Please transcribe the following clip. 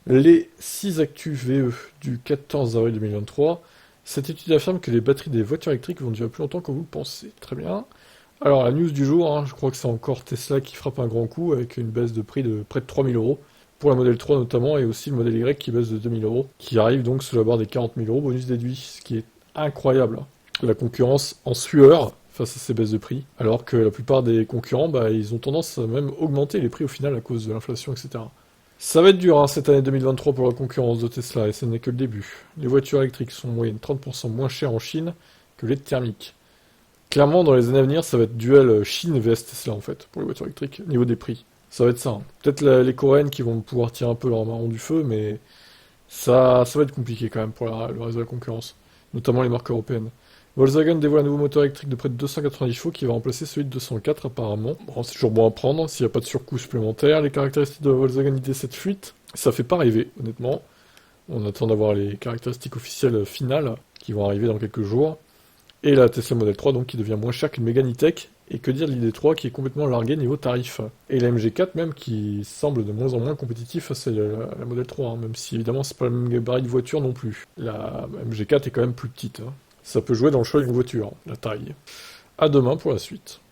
Les 6 actus VE du 14 avril 2023. Cette étude affirme que les batteries des voitures électriques vont durer plus longtemps que vous le pensez. Très bien. Alors, la news du jour, hein, je crois que c'est encore Tesla qui frappe un grand coup avec une baisse de prix de près de 3 000 € pour la modèle 3 notamment, et aussi le modèle Y qui baisse de 2 000 €, qui arrive donc sous la barre des 40 000 € bonus déduit, ce qui est incroyable. La concurrence en sueur face à ces baisses de prix, alors que la plupart des concurrents, ils ont tendance à même augmenter les prix au final à cause de l'inflation, etc. Ça va être dur hein, cette année 2023 pour la concurrence de Tesla, et ce n'est que le début. Les voitures électriques sont en moyenne 30% moins chères en Chine que les thermiques. Clairement, dans les années à venir, ça va être duel Chine vs Tesla en fait, pour les voitures électriques, au niveau des prix. Ça va être ça, hein. Peut-être les Coréennes qui vont pouvoir tirer un peu leur marron du feu, mais ça va être compliqué quand même pour le reste de la concurrence, notamment les marques européennes. Volkswagen dévoile un nouveau moteur électrique de près de 290 chevaux qui va remplacer celui de 204 apparemment. Bon, c'est toujours bon à prendre s'il n'y a pas de surcoût supplémentaire. Les caractéristiques de la Volkswagen ID7 fuite, ça fait pas rêver, honnêtement. On attend d'avoir les caractéristiques officielles finales qui vont arriver dans quelques jours. Et la Tesla Model 3 donc qui devient moins chère qu'une Mégane E-Tech. Et que dire de l'ID3 qui est complètement largué niveau tarif. Et la MG4 même qui semble de moins en moins compétitif face à la Model 3, hein, même si évidemment c'est pas le même gabarit de voiture non plus. La MG4 est quand même plus petite, hein. Ça peut jouer dans le choix d'une voiture, la taille. À demain pour la suite.